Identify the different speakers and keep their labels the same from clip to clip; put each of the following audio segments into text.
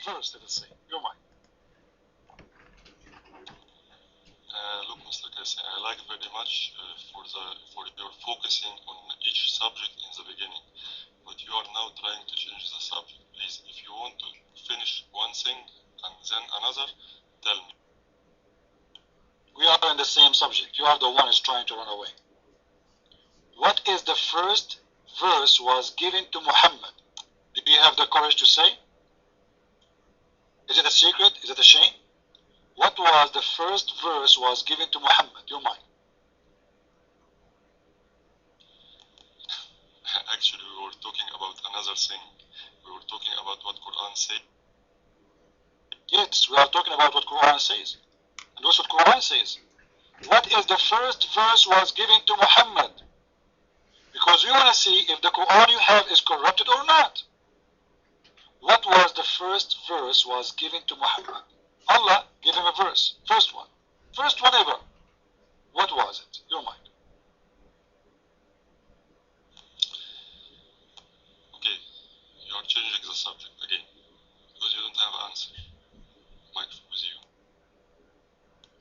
Speaker 1: verse, let us say. Your mind.
Speaker 2: Look, Mr. Casey, I like very much for your focusing on each subject in the beginning, but you are now trying to change the subject. Please, if you want to finish one thing and then another, tell me.
Speaker 1: We are in the same subject. You are the one who is trying to run away. What is the first verse was given to Muhammad? Do you have the courage to say? Is it a secret? Is it a shame? What was the first verse was given to Muhammad? Your mind.
Speaker 2: Actually, we were talking about another thing. We were talking about what Quran says.
Speaker 1: Yes, we are talking about what Quran says. And that's what Quran says. What is the first verse was given to Muhammad? Because we want to see if the Quran you have is corrupted or not. What was the first verse was given to Muhammad? Allah gave him a verse. First one. First one ever. What was it? Your mind.
Speaker 2: Okay, you are changing the subject again because you don't have an answer. Mike with you.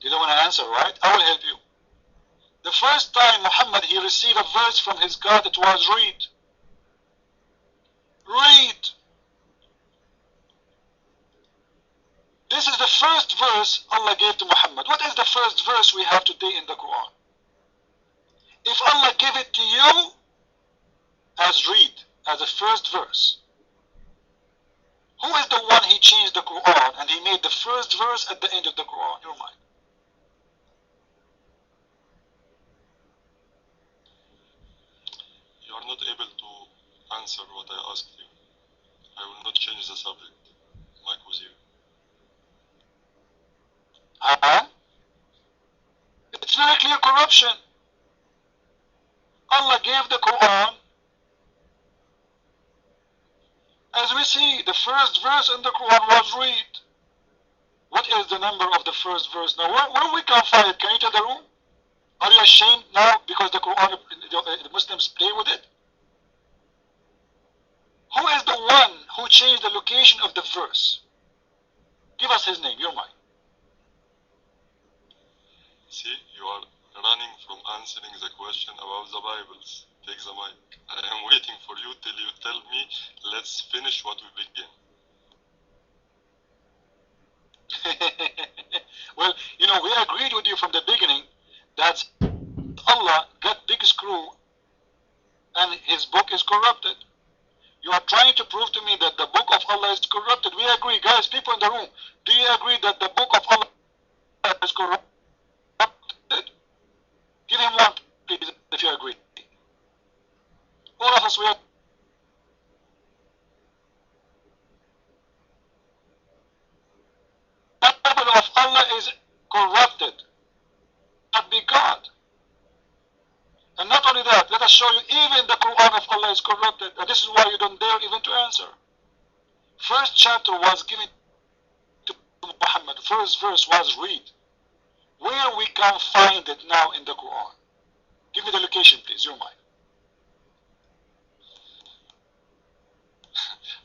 Speaker 1: You don't want to answer, right? I will help you. The first time Muhammad he received a verse from his God, it was read. Read. This is the first verse Allah gave to Muhammad. What is the first verse we have today in the Quran? If Allah gave it to you as read, as the first verse, who is the one he changed the Quran and he made the first verse at the end of the Quran? Your mind.
Speaker 2: You are not able to answer what I asked you. I will not change the subject. Mike with you.
Speaker 1: It's very clear corruption. Allah gave the Quran. As we see, the first verse in the Quran was read. What is the number of the first verse? Now, where we can find it? Can you tell the room? Are you ashamed now because the Quran, the Muslims play with it? Who is the one who changed the location of the verse? Give us his name, your mind.
Speaker 2: See, you are running from answering the question about the Bibles. Take the mic. I am waiting for you till you tell me, let's finish what we begin.
Speaker 1: Well, you know, we agreed with you from the beginning that Allah got big screw and his book is corrupted. You are trying to prove to me that the book of Allah is corrupted. We agree, guys, people in the room. Do you agree that the book of Allah is corrupted? Give him one, please, if you agree. All of us, we are. The Bible of Allah is corrupted. Not be God. And not only that, let us show you even the Quran of Allah is corrupted. And this is why you don't dare even to answer. First chapter was given to Muhammad. First verse was read. Where we can find it now in the Quran? Give me the location, please, your mind.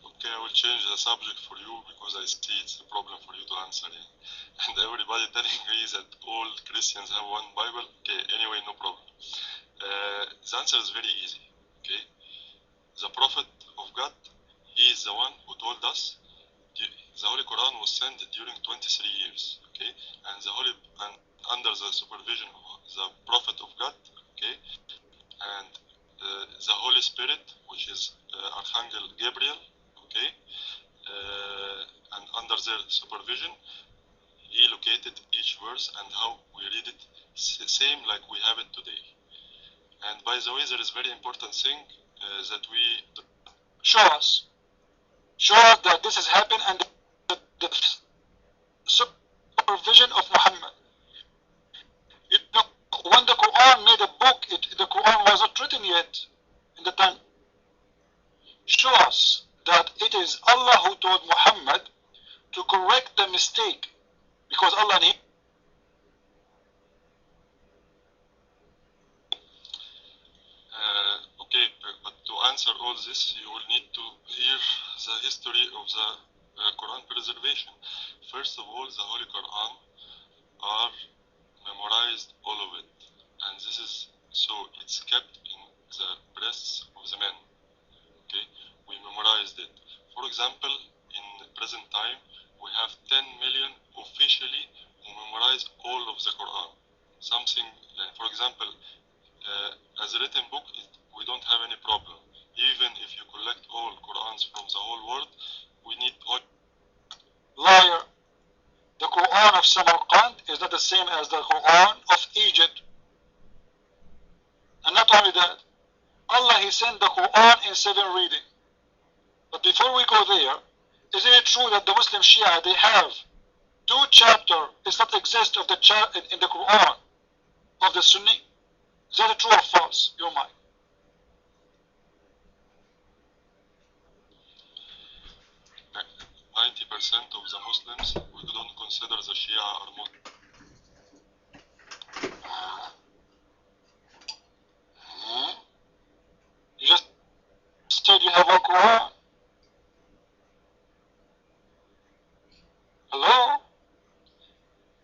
Speaker 2: Okay, I will change the subject for you because I see it's a problem for you to answer it. And everybody telling me that all Christians have one Bible. Okay, anyway, no problem. The answer is very easy. Okay, the Prophet of God, he is the one who told us the Holy Quran was sent during 23 years. Okay, and under the supervision of the Prophet of God. Okay, and the Holy Spirit, which is Archangel Gabriel. Okay, and under their supervision, he located each verse and how we read it, same like we have it today. And by the way, there is very important thing that we
Speaker 1: show us that this has happened and the supervision of Muhammad. You know, when the Quran made a book, the Quran was not written yet in the time. Show us that it is Allah who told Muhammad to correct the mistake, because Allah needs.
Speaker 2: Okay, but to answer all this, you will need to hear the history of the Quran preservation. First of all, the Holy Quran are memorized, all of it, and this is so it's kept in the breasts of the men. Okay, we memorized it. For example, in present time, we have 10 million officially who memorize all of the Quran. Something, like, for example, as a written book, we don't have any problem. Even if you collect all Qurans from the whole world, we need all.
Speaker 1: Liar. The Quran of Samarkand is not the same as the Quran of Egypt. And not only that, Allah He sent the Quran in 7 reading. But before we go there, isn't it true that the Muslim Shia, they have 2 chapters does not exist of the in the Quran of the Sunni? Is that true or false? Your mind.
Speaker 2: 90% of the Muslims, we don't consider the Shia are Muslim.
Speaker 1: You just said you have one Quran. Hello?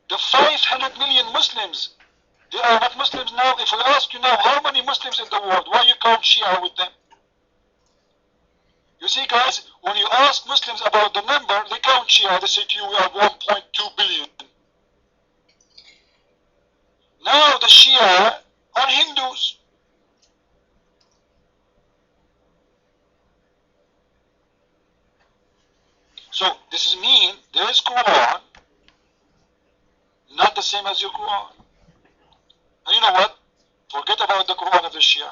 Speaker 1: The 500 million Muslims, they are not Muslims now. If we ask you now, how many Muslims in the world, why you count Shia with them? You see, guys, when you ask Muslims about the number, they count Shia. They say to you, we are 1.2 billion. Now the Shia are Hindus. So this is mean there is Quran, not the same as your Quran. And you know what? Forget about the Quran of the Shia.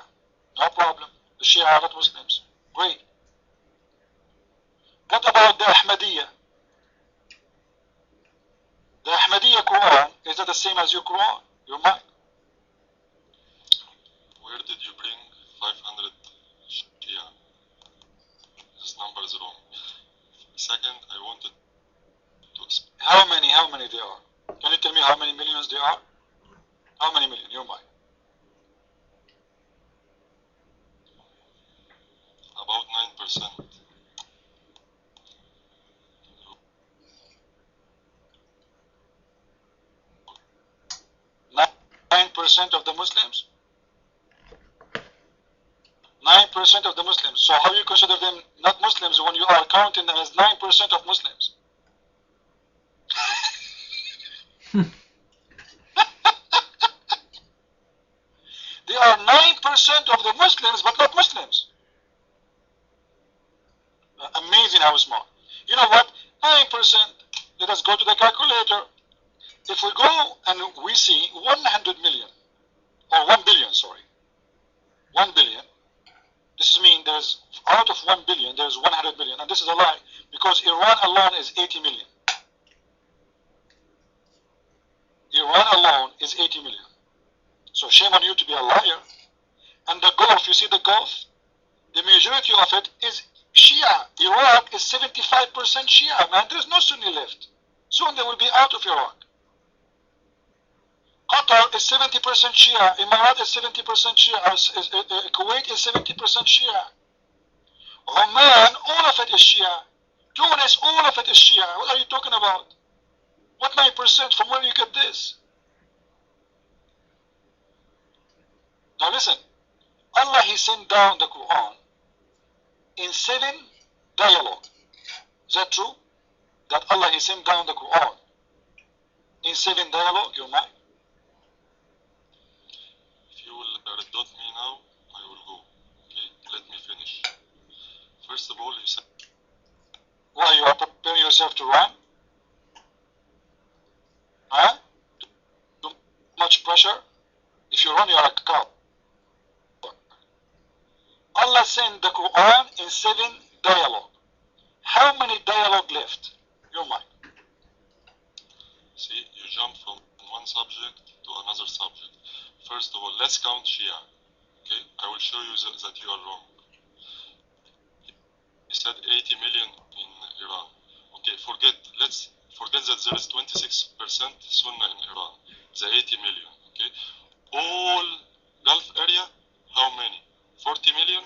Speaker 1: No problem. The Shia are not Muslims. Great. What about the Ahmadiyya? The Ahmadiyya Quran is not the same as your Quran. Your mind.
Speaker 2: Where did you bring 500 Shia? This number is wrong. Second, I wanted to explain.
Speaker 1: How many they are? Can you tell me how many millions they are? How many million? Your mind.
Speaker 2: About 9%.
Speaker 1: 9% of the Muslims? 9% of the Muslims. So how you consider them not Muslims when you are counting them as 9% of Muslims? They are 9% of the Muslims, but not Muslims. Amazing how small. You know what? 9%. Let us go to the calculator. If we go and we see 100 million, or 1 billion, sorry, 1 billion, this means there's, out of 1 billion, there's 100 million. And this is a lie, because Iran alone is 80 million. Iran alone is 80 million. So shame on you to be a liar. And the Gulf, you see the Gulf? The majority of it is Shia. Iraq is 75% Shia, man. There's no Sunni left. Soon they will be out of Iraq. Qatar is 70% Shia. Emirat is 70% Shia. Kuwait is 70% Shia. Oman, all of it is Shia. Tunis, all of it is Shia. What are you talking about? What 9%? From where you get this? Now listen. Allah, He sent down the Quran in 7 dialogue. Is that true? That Allah, He sent down the Quran in 7 dialogue, your mind?
Speaker 2: If you will dot me now, I will go. Okay, let me finish. First of all, you said.
Speaker 1: Why, you are preparing yourself to run? Huh? Too much pressure? If you run, you are a coward. Allah sent the Quran in 7 dialogue. How many dialogue left? Your mind.
Speaker 2: See, you jump from one subject to another subject. First of all, let's count Shia. Okay, I will show you that you are wrong. He said 80 million in Iran. Okay, let's forget that there is 26% Sunnah in Iran. The 80 million. Okay, all Gulf area, how many? 40 million.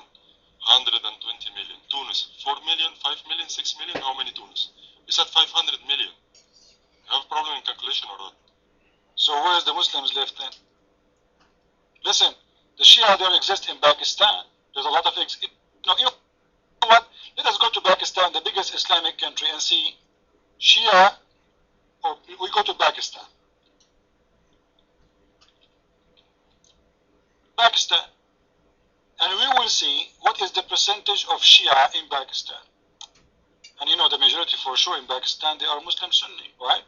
Speaker 2: 120 million. Tunis, 4 million, 5 million, 6 million. How many Tunis? You said 500 million. You have a problem in calculation or what?
Speaker 1: So where's the Muslims left then? Listen, the Shia don't exist in Pakistan. There's a lot of you know what? Let us go to Pakistan, the biggest Islamic country, and see Shia. Or we go to Pakistan. Pakistan, and we will see what is the percentage of Shia in Pakistan. And you know the majority for sure in Pakistan, they are Muslim Sunni, right?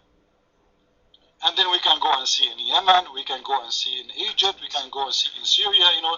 Speaker 1: And then we can go and see in Yemen, we can go and see in Egypt, we can go and see in Syria, you know,